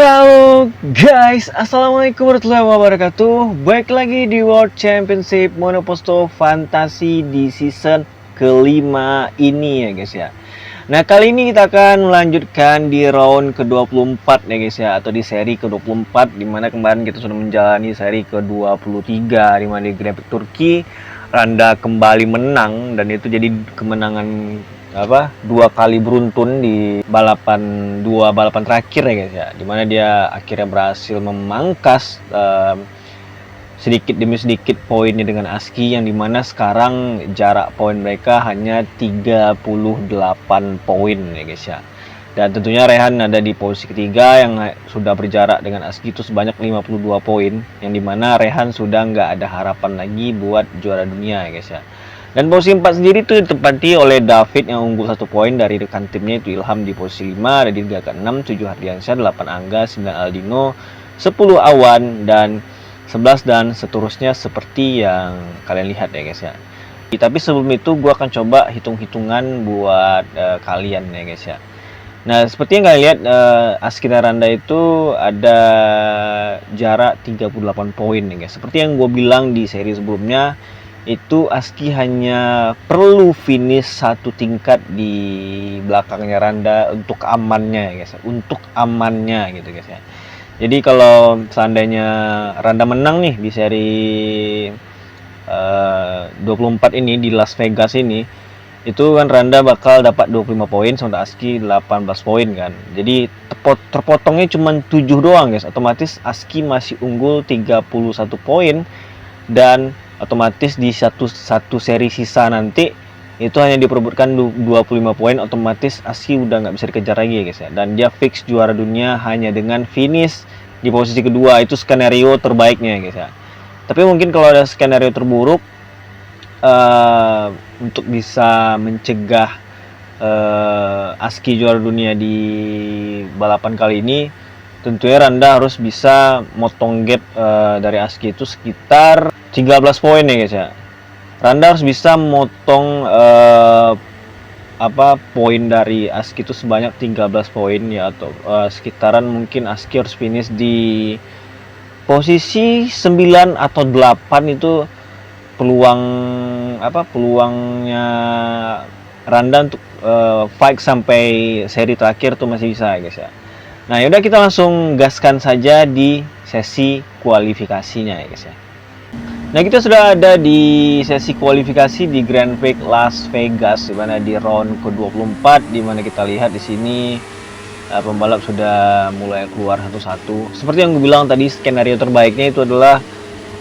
Halo guys, assalamualaikum warahmatullahi wabarakatuh. Baik lagi di World Championship Monoposto Fantasi di season kelima ini ya guys ya. Nah kali ini kita akan melanjutkan di round ke-24 ya guys ya, atau di seri ke-24, dimana kemarin kita sudah menjalani seri ke-23 dimana di Grand Prix Turki Randa kembali menang, dan itu jadi kemenangan dua kali beruntun di dua balapan terakhir ya guys ya, dimana dia akhirnya berhasil memangkas sedikit demi sedikit poinnya dengan ASCII, yang dimana sekarang jarak poin mereka hanya 38 poin ya guys ya. Dan tentunya Rehan ada di posisi ketiga yang sudah berjarak dengan ASCII itu sebanyak 52 poin, yang dimana Rehan sudah nggak ada harapan lagi buat juara dunia ya guys ya. Dan posisi 4 sendiri itu ditempati oleh David yang unggul 1 poin dari rekan timnya, itu Ilham di posisi 5, ada di ke-6, 7 Hardiansyah, 8 Angga, 9 Aldino, 10 Awan, dan 11 dan seterusnya seperti yang kalian lihat ya guys ya. Tapi sebelum itu gue akan coba hitung-hitungan buat kalian ya guys ya. Nah seperti yang kalian lihat, ASCII Randa itu ada jarak 38 poin ya guys. Seperti yang gue bilang di seri sebelumnya, itu ASCII hanya perlu finish satu tingkat di belakangnya Randa untuk amannya ya guys, untuk amannya gitu guys ya. Jadi kalau seandainya Randa menang nih di seri 24 ini di Las Vegas ini, itu kan Randa bakal dapat 25 poin, sementara ASCII 18 poin kan. Jadi terpotongnya cuma 7 doang guys. Otomatis ASCII masih unggul 31 poin, dan otomatis di satu seri sisa nanti itu hanya diperebutkan 25 poin. Otomatis ASCII udah nggak bisa dikejar lagi ya guys ya, dan dia fix juara dunia hanya dengan finish di posisi kedua. Itu skenario terbaiknya ya guys ya. Tapi mungkin kalau ada skenario terburuk, untuk bisa mencegah ASCII juara dunia di balapan kali ini, tentunya Randa harus bisa motong gap dari ASCII itu sekitar 13 poin ya guys ya. Randa harus bisa motong poin dari ASCII itu sebanyak 13 poin ya, atau sekitaran mungkin ASCII harus finish di posisi 9 atau 8. Itu peluangnya Randa untuk fight sampai seri terakhir tuh masih bisa ya guys ya. Nah yaudah, kita langsung gaskan saja di sesi kualifikasinya ya guys ya. Nah kita sudah ada di sesi kualifikasi di Grand Prix Las Vegas, di mana di round ke-24, di mana kita lihat di sini pembalap sudah mulai keluar satu-satu. Seperti yang gue bilang tadi, skenario terbaiknya itu adalah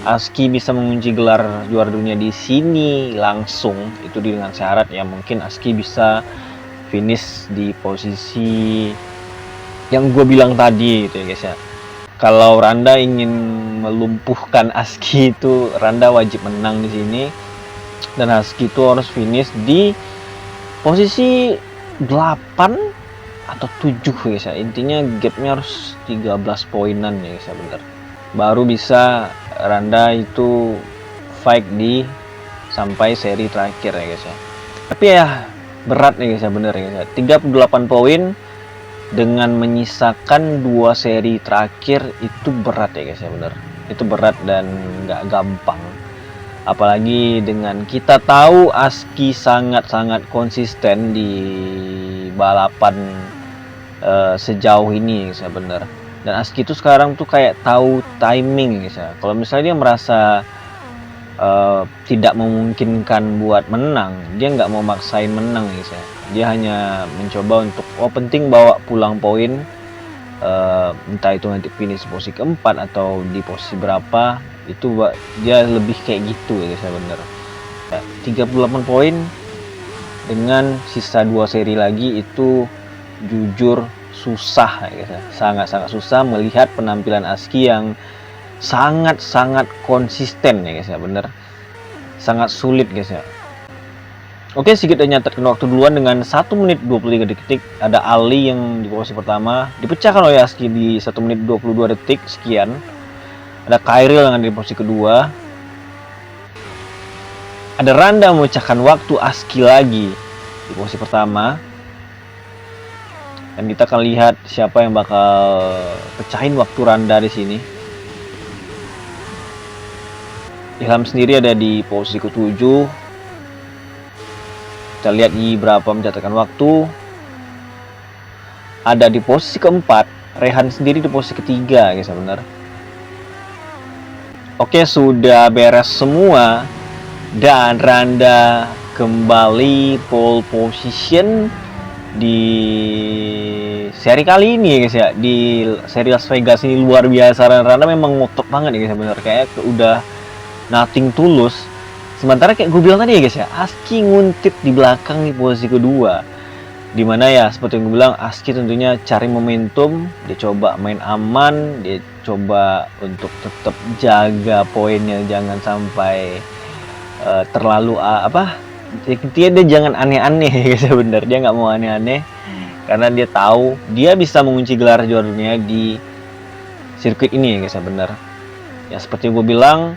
ASCII bisa mengunci gelar juara dunia di sini langsung, itu dengan syarat ya mungkin ASCII bisa finish di posisi yang gue bilang tadi itu ya guys ya. Kalau Randa ingin melumpuhkan ASCII itu, Randa wajib menang di sini, dan ASCII itu harus finish di posisi 8 atau 7 guys ya. Intinya gapnya harus 13 poinan ya guys ya, bener. Baru bisa Randa itu fight di sampai seri terakhir ya guys ya. Tapi ya berat ya guys ya, bener ya guys ya. 38 poin dengan menyisakan 2 seri terakhir itu berat ya guys ya, bener. Itu berat dan nggak gampang. Apalagi dengan kita tahu ASCII sangat-sangat konsisten di balapan sejauh ini guys ya, bener. Dan ASCII itu sekarang tuh kayak tahu timing guys ya. Kalau misalnya dia merasa tidak memungkinkan buat menang, dia nggak mau maksain menang guys ya. Dia hanya mencoba untuk penting bawa pulang poin, entah itu nanti finish posisi keempat atau di posisi berapa, itu dia lebih kayak gitu ya guys ya, bener. 38 poin dengan sisa 2 seri lagi itu jujur susah ya guys ya. Sangat-sangat susah melihat penampilan ASCII yang sangat-sangat konsisten ya guys ya, bener. Sangat sulit guys ya. Oke, sedikit nyatakan waktu duluan dengan 1 menit 23 detik. Ada Ali yang di posisi pertama dipecahkan oleh ASCII di 1 menit 22 detik sekian. Ada Khairil yang ada di posisi kedua. Ada Randa memecahkan waktu ASCII lagi di posisi pertama. Dan kita akan lihat siapa yang bakal pecahin waktu Randa di sini. Ilham sendiri ada di posisi ke-7. Kita lihat di berapa mencatatkan waktu. Ada di posisi ke-4. Rehan sendiri di posisi ke-3 guys, benar. Oke, sudah beres semua. Dan Randa kembali pole position di seri kali ini ya guys ya. Di seri Las Vegas ini luar biasa. Randa memang ngotot banget ya guys, bener. Kayak udah nothing tulus. Sementara kayak gue bilang tadi ya guys ya, Aski nguntit di belakang di posisi kedua. Dimana ya seperti yang gue bilang, Aski tentunya cari momentum. Dia coba main aman, dia coba untuk tetap jaga poinnya, jangan sampai terlalu intinya dia jangan aneh-aneh guys ya, bener. Dia nggak mau aneh-aneh karena dia tahu dia bisa mengunci gelar juara dunia di sirkuit ini ya guys ya, bener. Ya seperti gue bilang,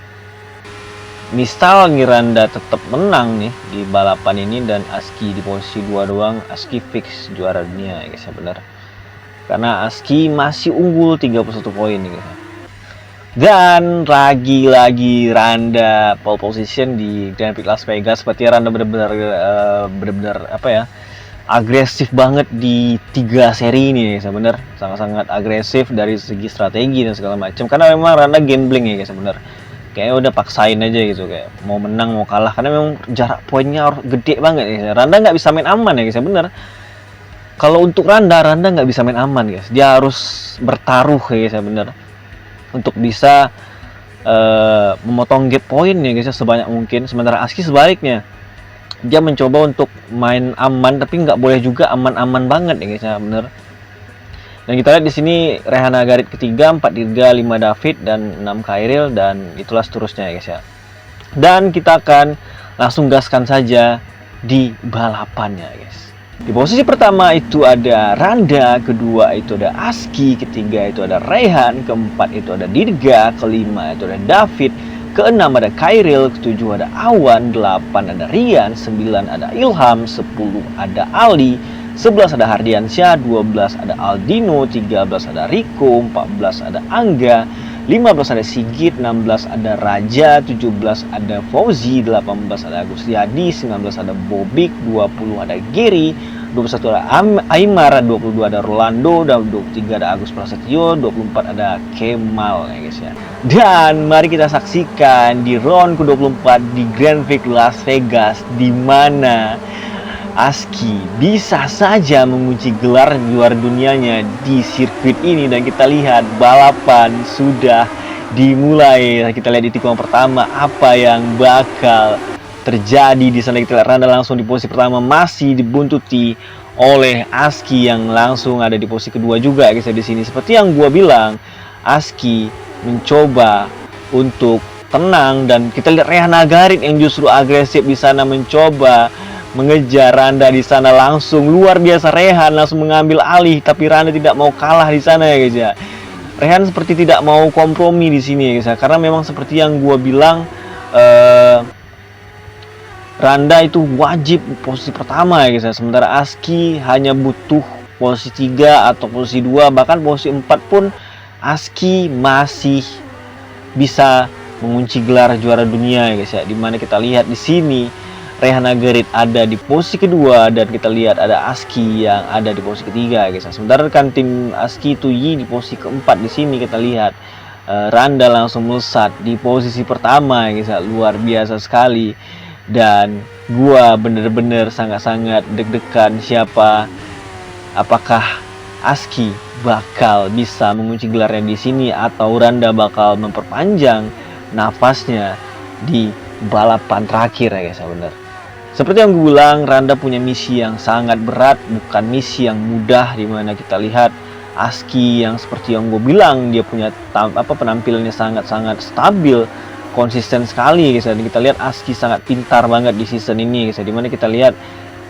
misal Randa tetap menang nih di balapan ini dan Aski di posisi 2 doang, Aski fix juara dunia ya guys ya, bener. Karena Aski masih unggul 31 poin nih guys ya. Dan lagi-lagi Randa pole position di Grand Prix Las Vegas. Seperti Randa benar-benar agresif banget di 3 seri ini ya, bener. Sangat-sangat agresif dari segi strategi dan segala macam. Karena memang Randa gambling ya guys, bener. Kayaknya udah paksain aja gitu, kayak mau menang mau kalah. Karena memang jarak poinnya harus gede banget ya. Randa nggak bisa main aman ya guys, bener. Kalau untuk Randa nggak bisa main aman guys. Dia harus bertaruh ya guys, bener. Untuk bisa memotong gap poin ya guys, sebanyak mungkin. Sementara Aski sebaliknya, dia mencoba untuk main aman tapi nggak boleh juga aman-aman banget ya guys ya, bener. Dan kita lihat di sini Rehan Hagarit ketiga, 4 Dirga, 5 David dan 6 Khairil, dan itulah seterusnya ya guys ya. Dan kita akan langsung gaskan saja di balapannya guys. Di posisi pertama itu ada Randa, kedua itu ada Aski, ketiga itu ada Rehan, keempat itu ada Dirga, kelima itu ada David, keenam ada Khairil, ketujuh ada Awan, 8 ada Rian, 9 ada Ilham, 10 ada Ali, 11 ada Hardiansyah, 12 ada Aldino, 13 ada Riko, 14 ada Angga, 15 ada Sigit, 16 ada Raja, 17 ada Fauzi, 18 ada Agus Yadi, 19 ada Bobik, 20 ada Giri, 21 ada Aymar, 22 ada Rolando, 23 ada Agus Prasetyo, 24 ada Kemal ya guys ya. Dan mari kita saksikan di round ke-24 di Grand Prix Las Vegas, di mana Aski bisa saja mengunci gelar juara dunianya di sirkuit ini. Dan kita lihat balapan sudah dimulai. Kita lihat di tikungan pertama apa yang bakal terjadi di sana. Kita lihat Randa langsung di posisi pertama, masih dibuntuti oleh Aski yang langsung ada di posisi kedua juga guys di sini. Seperti yang gua bilang, Aski mencoba untuk tenang, dan kita lihat Rehan Hagarit yang justru agresif di sana mencoba mengejar Randa di sana. Langsung luar biasa, Rehan langsung mengambil alih, tapi Randa tidak mau kalah di sana ya guys ya. Rehan seperti tidak mau kompromi di sini ya guys ya, karena memang seperti yang gua bilang, Randa itu wajib posisi pertama ya guys ya. Sementara Aski hanya butuh posisi 3 atau posisi 2, bahkan posisi 4 pun Aski masih bisa mengunci gelar juara dunia ya guys ya. Dimana kita lihat di sini Rehan Hagarit ada di posisi kedua, dan kita lihat ada Aski yang ada di posisi ketiga guys. Sementara kan tim Aski itu di posisi keempat. Di sini kita lihat Randa langsung melesat di posisi pertama guys. Luar biasa sekali. Dan gua bener-bener sangat-sangat deg-degan apakah Aski bakal bisa mengunci gelarnya di sini atau Randa bakal memperpanjang nafasnya di balapan terakhir ya guys, bener. Seperti yang gue bilang, Randa punya misi yang sangat berat, bukan misi yang mudah. Dimana kita lihat Aski yang seperti yang gue bilang, dia punya penampilannya sangat-sangat stabil, konsisten sekali guys. Dan kita lihat Aski sangat pintar banget di season ini guys. Dimana kita lihat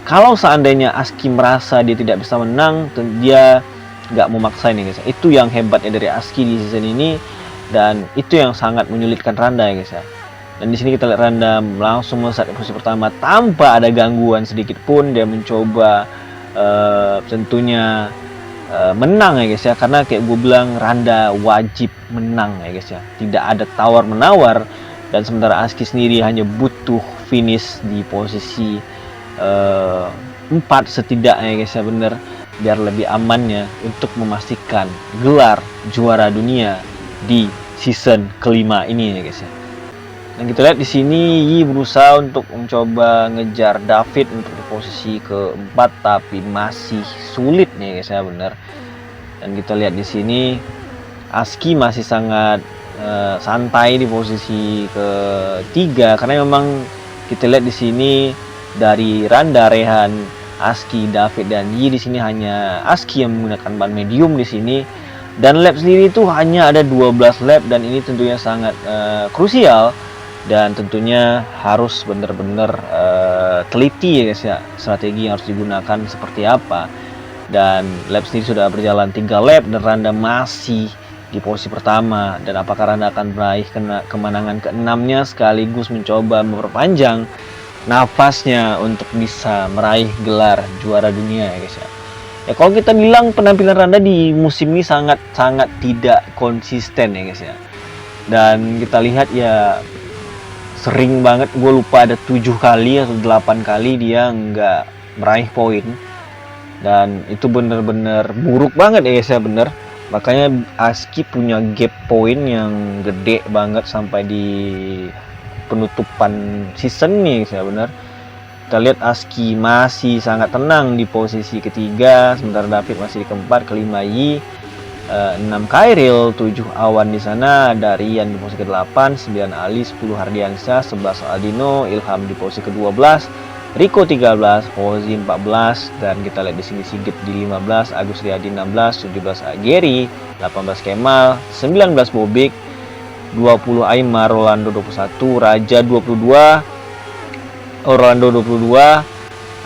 kalau seandainya Aski merasa dia tidak bisa menang, dia nggak mau maksain guys. Itu yang hebatnya dari Aski di season ini, dan itu yang sangat menyulitkan Randa ya guys ya. Dan di sini kita lihat Randa langsung melesat di posisi pertama tanpa ada gangguan sedikit pun. Dia mencoba tentunya menang ya guys ya, karena kayak gue bilang Randa wajib menang ya guys ya, tidak ada tawar menawar. Dan sementara Aski sendiri hanya butuh finish di posisi 4 setidaknya ya guys ya, bener, biar lebih amannya untuk memastikan gelar juara dunia di season kelima ini ya guys ya. Dan kita lihat di sini Yi berusaha untuk mencoba ngejar David untuk di posisi keempat, tapi masih sulit nih guys ya, bener. Dan kita lihat di sini Aski masih sangat santai di posisi ketiga, karena memang kita lihat di sini dari Randa, Rehan, Aski, David dan Yi di sini hanya Aski yang menggunakan ban medium di sini. Dan lap sendiri itu hanya ada 12 lap, dan ini tentunya sangat krusial. Dan tentunya harus benar-benar teliti ya guys ya, strategi yang harus digunakan seperti apa. Dan lap sendiri sudah berjalan 3 lap dan Randa masih di posisi pertama. Dan apakah Randa akan meraih kemenangan ke-6-nya sekaligus mencoba memperpanjang nafasnya untuk bisa meraih gelar juara dunia ya guys ya. Ya kalau kita bilang penampilan Randa di musim ini sangat tidak konsisten ya guys ya. Dan kita lihat ya sering banget, gue lupa ada 7 kali atau 8 kali dia nggak meraih poin. Dan itu bener-bener buruk banget ya guys ya, bener. Makanya Aski punya gap poin yang gede banget sampai di penutupan season nih guys ya, bener. Kita lihat Aski masih sangat tenang di posisi ketiga, sementara David masih di keempat, kelima Yi, 6 Kairil, 7 Awan di sana, ada Rian di posisi ke-8, 9 Ali, 10 Hardiansyah, 11 Aldino, Ilham di posisi ke-12, Riko 13, Fauzi 14, dan kita lihat di sini Sigit di 15, Agus Riyadi 16, 17 Geri, 18 Kemal, 19 Bobik, 20 Aymar, Rolando 21, Raja 22, Orlando 22,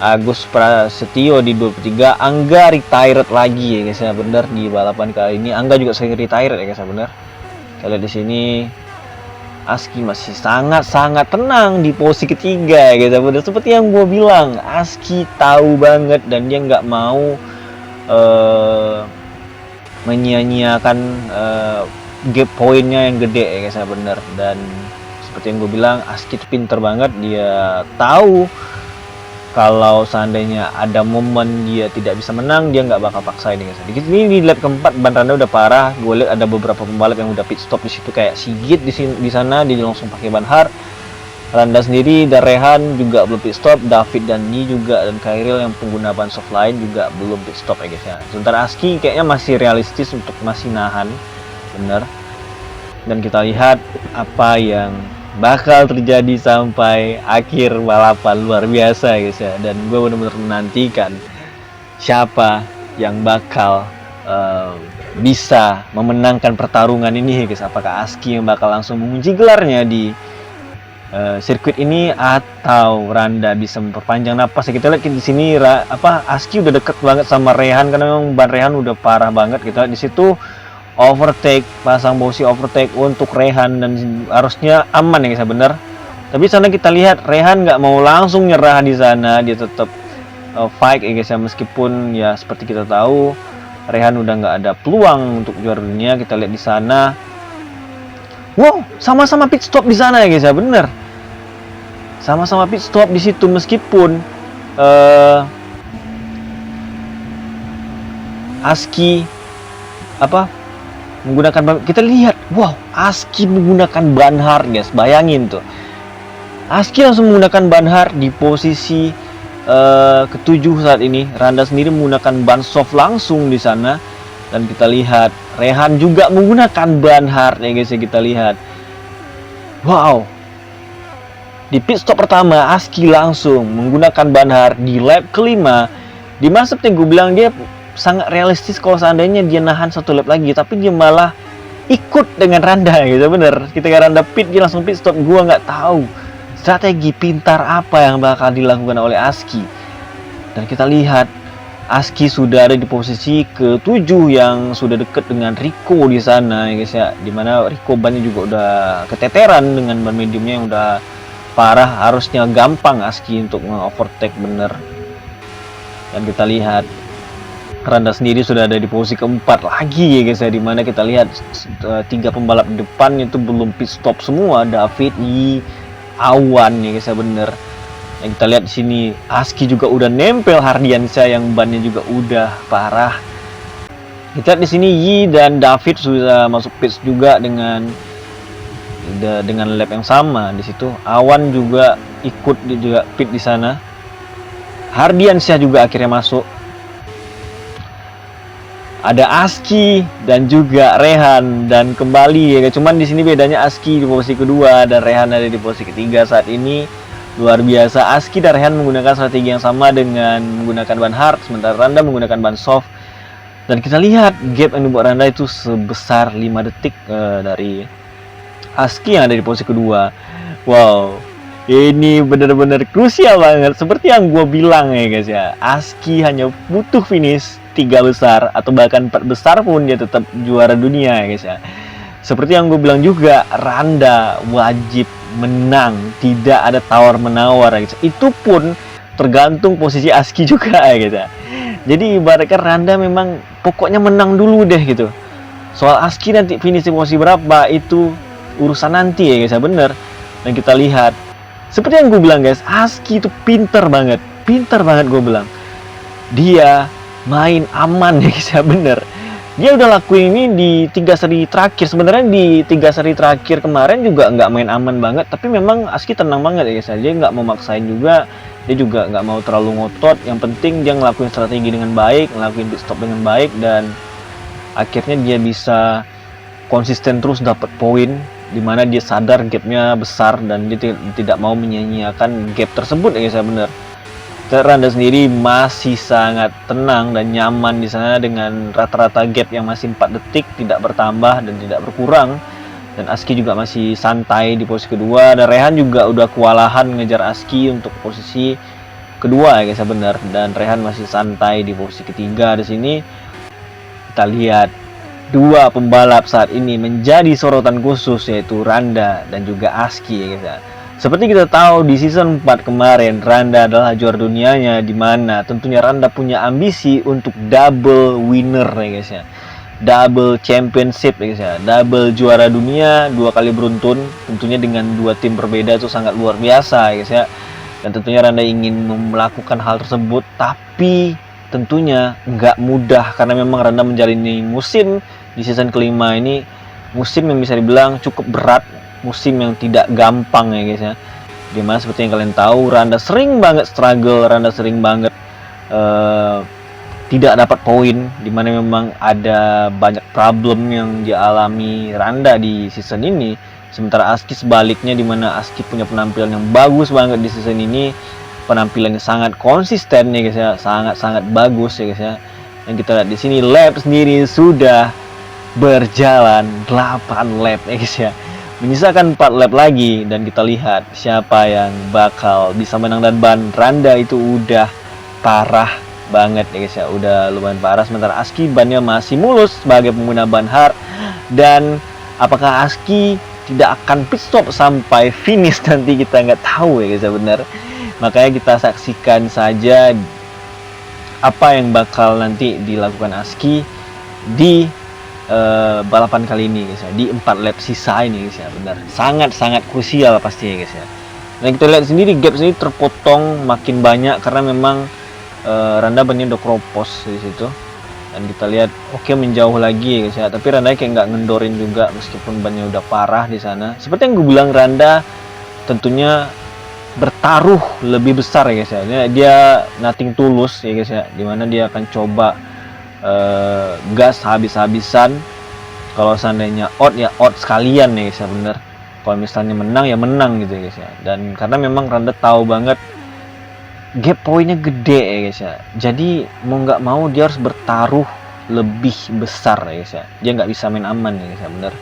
Agus Prasetyo di 23, Angga retired lagi ya guys ya, bener, di balapan kali ini Angga juga sering retired ya guys ya, bener. Kita lihat di sini Aski masih sangat tenang di posisi ketiga ya guys ya, bener. Seperti yang gue bilang, Aski tahu banget dan dia nggak mau menyia-nyiakan gap poinnya yang gede ya guys ya, bener. Dan seperti yang gue bilang, Aski itu pinter banget, dia tahu kalau seandainya ada momen dia tidak bisa menang, dia nggak bakal paksa ini guys. Ini di lap keempat ban Randa udah parah. Gue lihat ada beberapa pembalap yang udah pit stop di situ, kayak Sigit di sana dia langsung pakai ban hard. Randa sendiri dan Rehan juga belum pit stop, David dan Yi juga, dan Kairil yang pengguna ban soft lain juga belum pit stop ya guys ya. Sementara Aski kayaknya masih realistis untuk masih nahan, bener. Dan kita lihat apa yang bakal terjadi sampai akhir balapan, luar biasa guys ya. Dan gue benar-benar menantikan siapa yang bakal bisa memenangkan pertarungan ini guys. Apakah Aski yang bakal langsung mengunci gelarnya di sirkuit ini, atau Randa bisa memperpanjang napas. Kita lihat di sini Aski udah deket banget sama Rehan, karena memang ban Rehan udah parah banget. Kita lihat di situ overtake, pasang bosi overtake untuk Rehan, dan harusnya aman ya guys, bener. Tapi sana kita lihat Rehan nggak mau langsung nyerah di sana, dia tetap fight ya guys ya, meskipun ya seperti kita tahu Rehan udah nggak ada peluang untuk juara dunia. Kita lihat di sana, wow, sama-sama pit stop di sana ya guys ya, bener. Sama-sama pit stop di situ, meskipun Aski menggunakan, kita lihat, wow, Aski menggunakan ban hard guys, bayangin tuh, Aski langsung menggunakan ban hard di posisi ketujuh saat ini. Randa sendiri menggunakan ban soft langsung di sana, dan kita lihat Rehan juga menggunakan ban hard ya guys ya. Kita lihat, wow, di pit stop pertama Aski langsung menggunakan ban hard di lap kelima, di mana seperti gue bilang dia sangat realistis kalau seandainya dia nahan 1 lap lagi, tapi dia malah ikut dengan Randa gitu, bener. Ketika Randa pit, dia langsung pit stop. Gua nggak tahu strategi pintar apa yang bakal dilakukan oleh Aski. Dan kita lihat Aski sudah ada di posisi ke-7 yang sudah dekat dengan Riko di sana ya guys ya, dimana Riko bannya juga udah keteteran dengan ban mediumnya yang udah parah. Harusnya gampang Aski untuk nge-overtake, bener. Dan kita lihat Randa sendiri sudah ada di posisi keempat lagi ya guys ya, dimana kita lihat 3 pembalap depan itu belum pit stop semua. David, Yi, Awan ya guys ya, bener. Yang kita lihat di sini Aski juga udah nempel Hardiansyah yang bannya juga udah parah. Kita lihat di sini Yi dan David sudah masuk pit juga dengan lap yang sama. Di situ Awan juga ikut juga pit di sana. Hardiansyah juga akhirnya masuk. Ada Aski dan juga Rehan, dan kembali ya, cuman di sini bedanya Aski di posisi kedua dan Rehan ada di posisi ketiga saat ini. Luar biasa, Aski dan Rehan menggunakan strategi yang sama dengan menggunakan ban hard, sementara Randa menggunakan ban soft. Dan kita lihat gap yang dibuat Randa itu sebesar 5 detik dari Aski yang ada di posisi kedua. Wow, ini benar-benar krusial banget. Seperti yang gue bilang ya guys ya, Aski hanya butuh finish 3 besar atau bahkan 4 besar pun dia tetap juara dunia ya guys ya. Seperti yang gue bilang juga, Randa wajib menang, tidak ada tawar-menawar ya guys. Itu pun tergantung posisi Aski juga ya guys ya. Jadi ibaratkan Randa memang pokoknya menang dulu deh gitu. Soal Aski nanti finish di posisi berapa itu urusan nanti ya guys ya, bener. Dan kita lihat seperti yang gue bilang guys, Aski itu pinter banget gue bilang. Dia main aman ya guys ya, bener. Dia udah lakuin ini di 3 seri terakhir. Sebenarnya di 3 seri terakhir kemarin juga nggak main aman banget, tapi memang Aski tenang banget ya guys ya. Dia nggak mau maksain juga, dia juga nggak mau terlalu ngotot. Yang penting dia ngelakuin strategi dengan baik, ngelakuin pit stop dengan baik, dan akhirnya dia bisa konsisten terus dapat poin, dimana dia sadar gapnya besar dan dia tidak mau menyia-nyiakan gap tersebut ya guys ya, bener. Randa sendiri masih sangat tenang dan nyaman di sana dengan rata-rata gap yang masih 4 detik, tidak bertambah dan tidak berkurang. Dan Aski juga masih santai di posisi kedua, dan Rehan juga udah kewalahan ngejar Aski untuk posisi kedua ya guys ya, benar. Dan Rehan masih santai di posisi ketiga. Di sini kita lihat 2 pembalap saat ini menjadi sorotan khusus, yaitu Randa dan juga Aski ya guys ya. Seperti kita tahu di season 4 kemarin, Randa adalah juara dunianya, di mana tentunya Randa punya ambisi untuk double winner ya guys ya. Double championship ya guys ya. Double juara dunia 2 kali beruntun, tentunya dengan 2 tim berbeda, itu sangat luar biasa ya guys ya. Dan tentunya Randa ingin melakukan hal tersebut, tapi tentunya nggak mudah karena memang Randa menjalani musim di season kelima ini, musim yang bisa dibilang cukup berat, musim yang tidak gampang ya guys ya. Dimana seperti yang kalian tahu, Randa sering banget struggle, Randa sering banget tidak dapat poin, dimana memang ada banyak problem yang dialami Randa di season ini. Sementara Aski sebaliknya, dimana Aski punya penampilan yang bagus banget di season ini, penampilannya sangat konsisten ya guys ya, sangat bagus ya guys ya. Yang kita lihat di sini, lap sendiri sudah berjalan 8 lap ya guys ya. Menyisakan 4 lap lagi, dan kita lihat siapa yang bakal bisa menang. Dan ban Randa itu udah parah banget ya guys ya, udah lumayan parah. Sementara Aski bannya masih mulus sebagai pengguna ban hard. Dan apakah Aski tidak akan pit stop sampai finish nanti, kita nggak tahu ya guys ya, bener. Makanya kita saksikan saja apa yang bakal nanti dilakukan Aski di balapan kali ini guys ya, di 4 lap sisa ini guys ya, benar. Sangat krusial pastinya guys ya. Dan kita lihat sendiri gap sini terpotong makin banyak karena memang Randa bannya udah kropos di situ. Dan kita lihat oke, menjauh lagi ya guys ya, tapi Randa kayak nggak ngendorin juga meskipun bannya udah parah di sana. Seperti yang gue bilang, Randa tentunya bertaruh lebih besar ya guys ya. Dia nothing tulus ya guys ya, dimana dia akan coba gas habis-habisan. Kalau seandainya out ya out sekalian ya guys ya, bener. Kalau misalnya menang ya menang gitu ya guys ya. Dan karena memang Randa tahu banget gap poinnya gede ya guys ya, jadi mau nggak mau dia harus bertaruh lebih besar ya guys ya. Dia nggak bisa main aman ya guys ya, bener.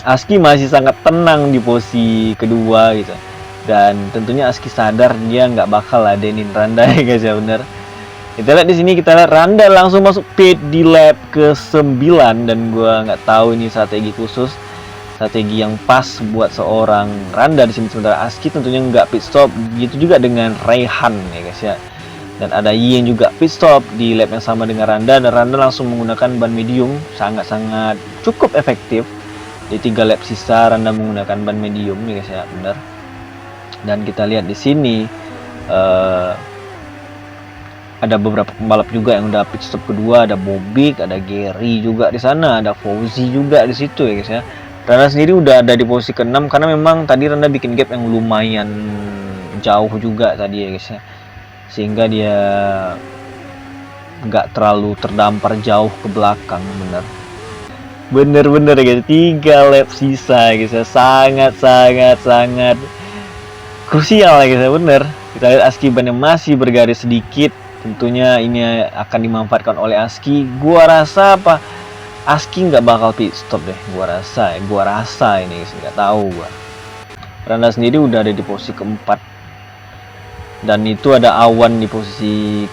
Aski masih sangat tenang di posisi kedua gitu, dan tentunya Aski sadar dia nggak bakal ladenin Randa ya guys ya, bener. Kita lihat di sini, kita lihat Randa langsung masuk pit di lap ke-9, dan gua nggak tahu ini strategi khusus, strategi yang pas buat seorang Randa di sini. Sementara Aski tentunya nggak pit stop, gitu juga dengan Rehan ya guys ya. Dan ada Yi yang juga pit stop di lap yang sama dengan Randa, dan Randa langsung menggunakan ban medium, sangat-sangat cukup efektif. Di 3 lap sisa Randa menggunakan ban medium ya guys ya, benar. Dan kita lihat di sini ada beberapa pembalap juga yang udah pit stop kedua, ada Bobik, ada Gary juga di sana, ada Fauzi juga di situ ya guys ya. Randa sendiri udah ada di posisi ke-6 karena memang tadi Randa bikin gap yang lumayan jauh juga tadi ya guys ya, sehingga dia nggak terlalu terdampar jauh ke belakang. Bener ya guys, 3 lap sisa ya guys ya, sangat krusial ya guys ya, bener. Kita lihat Aski ban yang masih bergaris sedikit, tentunya ini akan dimanfaatkan oleh Aski. Gua rasa Aski nggak bakal pit stop deh, gua rasa ini guys, nggak tahu gua. Randa sendiri udah ada di posisi keempat, dan itu ada Awan di posisi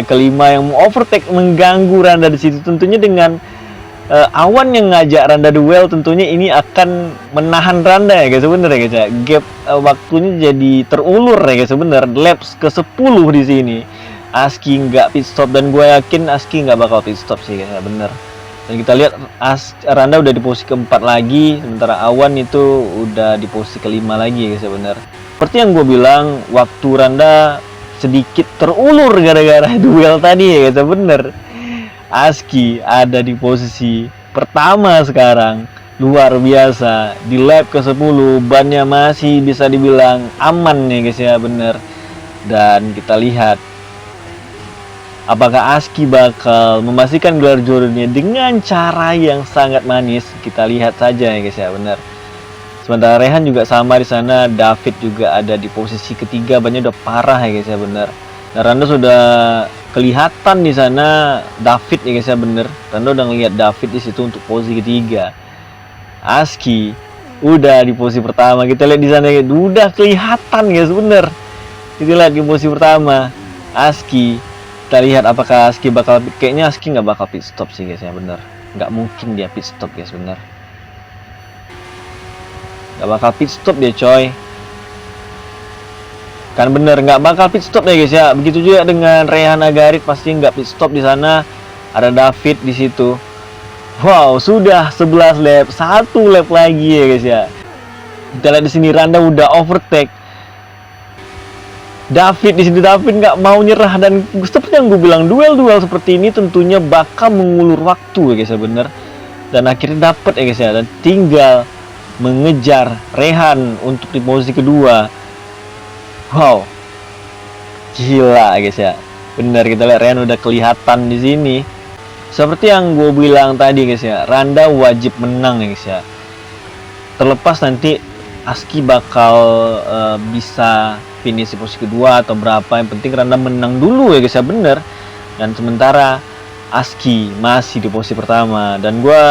kelima yang mau overtake, mengganggu Randa di situ. Tentunya dengan Awan yang ngajak Randa duel, tentunya ini akan menahan Randa ya guys, bener ya guys ya. Gap waktunya jadi terulur ya guys, bener. Laps ke 10 di sini. Aski nggak pit stop, dan gue yakin Aski nggak bakal pit stop sih guys ya, bener. Dan kita lihat Randa udah di posisi keempat lagi, sementara Awan itu udah di posisi kelima lagi guys ya, bener. Seperti yang gue bilang, waktu Randa sedikit terulur gara-gara duel tadi ya guys ya, bener. Aski ada di posisi pertama sekarang, luar biasa. Di lap ke 10 bannya masih bisa dibilang aman ya guys ya, bener. Dan kita lihat apakah Aski bakal memastikan gelar juaranya dengan cara yang sangat manis. Kita lihat saja ya guys ya, benar. Sementara Rehan juga sama di sana, David juga ada di posisi ketiga, bannya udah parah ya guys ya, benar. Nah, Randa sudah kelihatan di sana David ya guys ya, bener. Randa udah ngelihat David di situ untuk posisi ketiga. Aski udah di posisi pertama, kita lihat di sana udah kelihatan guys, bener. Kita lihat di posisi pertama Aski. Kita lihat apakah Aski kayaknya Aski nggak bakal pit stop sih guys ya, bener. Nggak mungkin dia pit stop guys, bener. Nggak bakal pit stop dia coy, kan bener, nggak bakal pit stop ya guys ya. Begitu juga dengan Rehan Agarit, pasti nggak pit stop di sana. Ada David di situ. Wow, sudah 11 lap, 1 lap lagi ya guys ya. Kita lihat di sini Randa udah overtake David di sini. David nggak mau nyerah, dan seperti yang gue bilang, duel-duel seperti ini tentunya bakal mengulur waktu ya guys ya, bener. Dan akhirnya dapet ya guys ya, dan tinggal mengejar Rehan untuk di posisi kedua. Wow, gila guys ya, bener. Kita lihat Rehan udah kelihatan di sini. Seperti yang gue bilang tadi guys ya, Randa wajib menang ya guys ya. Terlepas nanti Aski bakal bisa finish di posisi kedua atau berapa, yang penting Randa menang dulu ya guys ya, bener. Dan sementara Aski masih di posisi pertama, dan gue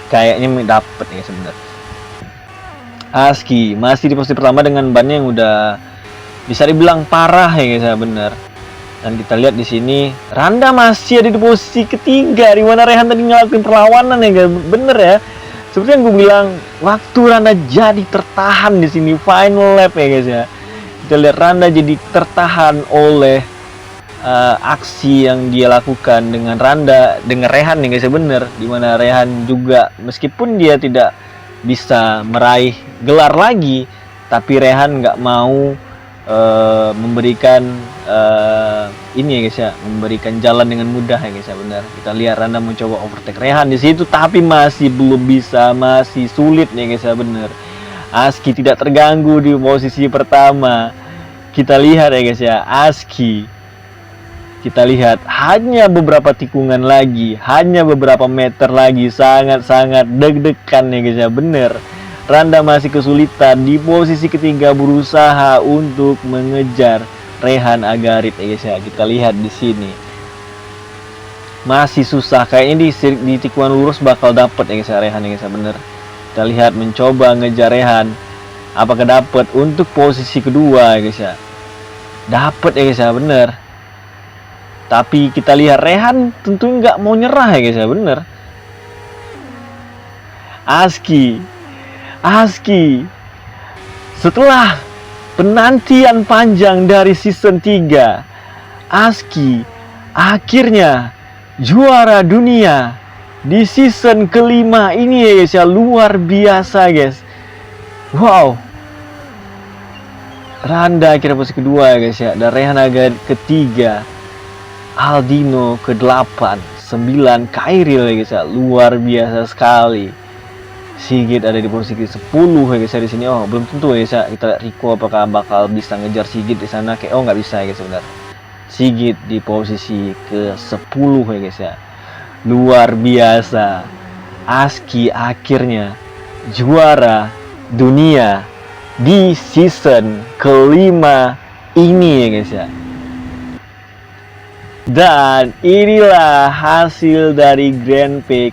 kayaknya dapet ya sebenarnya. Aski masih di posisi pertama dengan bannya yang udah bisa dibilang parah ya guys ya, bener. Dan kita lihat di sini Randa masih ada di posisi ketiga, di mana Rehan tadi ngelakuin perlawanan ya guys, bener ya. Seperti yang gue bilang, waktu Randa jadi tertahan di sini final lap ya guys ya. Kita lihat Randa jadi tertahan oleh aksi yang dia lakukan dengan Rehan ya guys ya, bener. Dimana Rehan juga meskipun dia tidak bisa meraih gelar lagi, tapi Rehan nggak mau memberikan ini ya guys ya, memberikan jalan dengan mudah ya guys ya, benar. Kita lihat Randa mencoba overtake Rehan di situ, tapi masih belum bisa, masih sulit ya guys ya, benar. Aski tidak terganggu di posisi pertama. Kita lihat ya guys ya, Aski, kita lihat hanya beberapa tikungan lagi, hanya beberapa meter lagi, sangat-sangat deg-degan ya guys ya, bener. Randa masih kesulitan di posisi ketiga, berusaha untuk mengejar Rehan Agarit ya guys ya. Kita lihat di sini masih susah, kayaknya di tikungan lurus bakal dapet ya guys ya, Rehan ya guys ya, bener. Kita lihat mencoba ngejar Rehan, apakah dapet untuk posisi kedua ya guys ya, dapet ya guys ya, bener. Tapi kita lihat Rehan tentu nggak mau nyerah ya guys ya, bener. Aski setelah penantian panjang dari season 3, Aski akhirnya juara dunia di season kelima ini ya guys ya. Luar biasa guys. Wow. Randa akhirnya posisi kedua ya guys ya. Dan Rehan Aga ketiga. Aldino ke-8, 9 Kairil ya guys ya. Luar biasa sekali. Sigit ada di posisi ke-10 ya guys ya di sini. Oh, belum tentu ya guys ya. Kita lihat Rico apakah bakal bisa ngejar Sigit di sana. Kayak nggak bisa ya guys sebenarnya. Sigit di posisi ke-10 ya guys ya. Luar biasa. Aski akhirnya juara dunia di season kelima ini ya guys ya. Dan inilah hasil dari Grand Prix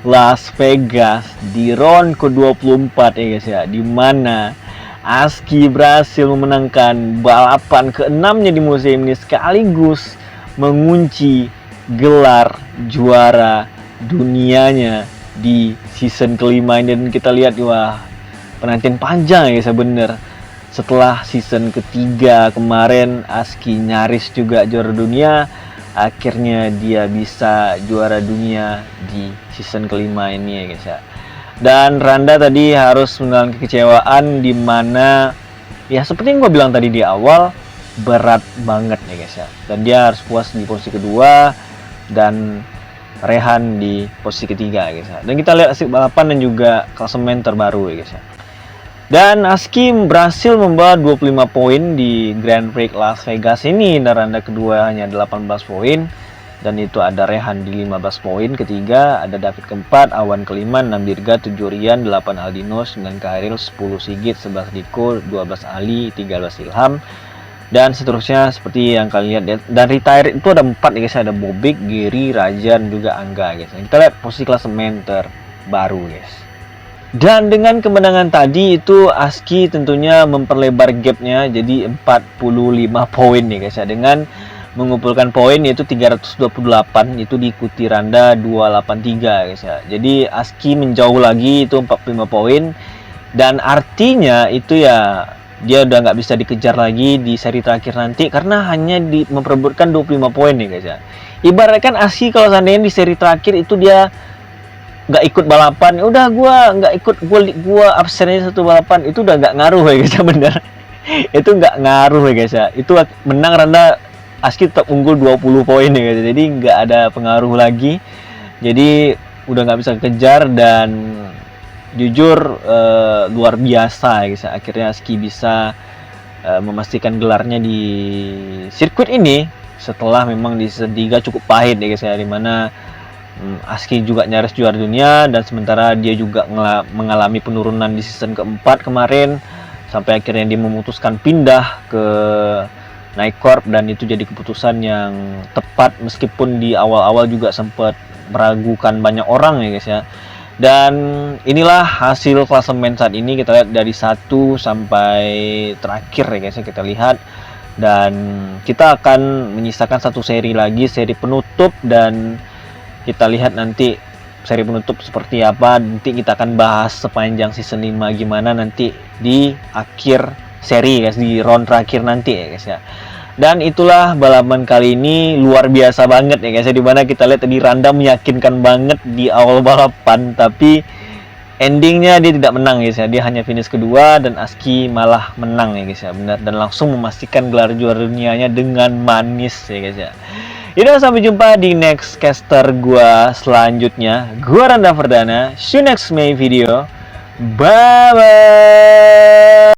Las Vegas di round ke-24 ya guys ya, di mana Aski berhasil memenangkan balapan ke-6-nya di musim ini sekaligus mengunci gelar juara dunianya di season kelima ini. Dan kita lihat, wah, penantian panjang ya guys ya, bener. Setelah season ketiga kemarin Aski nyaris juga juara dunia, akhirnya dia bisa juara dunia di season kelima ini ya guys ya. Dan Randa tadi harus menelan kekecewaan, di mana ya seperti yang gue bilang tadi di awal, berat banget ya guys ya. Dan dia harus puas di posisi kedua dan Rehan di posisi ketiga ya guys ya. Dan kita lihat hasil balapan dan juga klasemen terbaru ya guys ya. Dan Aski berhasil membawa 25 poin di Grand Prix Las Vegas ini. Dan Randa kedua hanya 18 poin. Dan itu ada Rehan di 15 poin. Ketiga ada David keempat, Awan kelima, 6 Dirga, 7 Rian, 8 Aldino, 9 Kairil, 10 Sigit, 11 Diko, 12 Ali, 13 Ilham. Dan seterusnya seperti yang kalian lihat. Dan retire itu ada 4 ya guys. Ada Bobik, Giri, Rajan, juga Angga guys. Kita lihat posisi klasemen terbaru guys. Dan dengan kemenangan tadi itu Aski tentunya memperlebar gapnya jadi 45 poin nih guys ya, dengan mengumpulkan poin yaitu 328, itu diikuti Randa 283 guys ya. Jadi Aski menjauh lagi itu 45 poin, dan artinya itu ya dia udah nggak bisa dikejar lagi di seri terakhir nanti karena hanya memperebutkan 25 poin nih guys ya. Ibaratkan Aski kalau seandainya di seri terakhir itu dia nggak ikut balapan, udah gua nggak ikut, gua absen aja satu balapan, itu udah nggak ngaruh ya guys ya, bener. Itu nggak ngaruh ya guys ya, itu menang Randa, Aski tetap unggul 20 poin ya guys, jadi nggak ada pengaruh lagi, jadi udah nggak bisa kejar. Dan jujur luar biasa ya guys ya, akhirnya Aski bisa memastikan gelarnya di sirkuit ini setelah memang di season 3 cukup pahit ya guys ya, dimana Aski juga nyaris juara dunia, dan sementara dia juga mengalami penurunan di season keempat kemarin, sampai akhirnya dia memutuskan pindah ke Nycorp, dan itu jadi keputusan yang tepat meskipun di awal-awal juga sempat meragukan banyak orang ya guys ya. Dan inilah hasil klasemen saat ini, kita lihat dari 1 sampai terakhir ya guys ya, kita lihat. Dan kita akan menyisakan satu seri lagi, seri penutup, dan kita lihat nanti seri penutup seperti apa. Nanti kita akan bahas sepanjang season 5 gimana nanti di akhir seri guys, di round terakhir nanti ya guys ya. Dan itulah balapan kali ini, luar biasa banget ya guys ya, dimana kita lihat tadi Randa meyakinkan banget di awal balapan, tapi endingnya dia tidak menang guys ya. Dia hanya finish kedua, dan Aski malah menang ya guys ya, benar, dan langsung memastikan gelar juara dunianya dengan manis ya guys ya. Yaudah, sampai jumpa di next caster gua selanjutnya. Gua Randa Ferdana. See you next May video. Bye bye.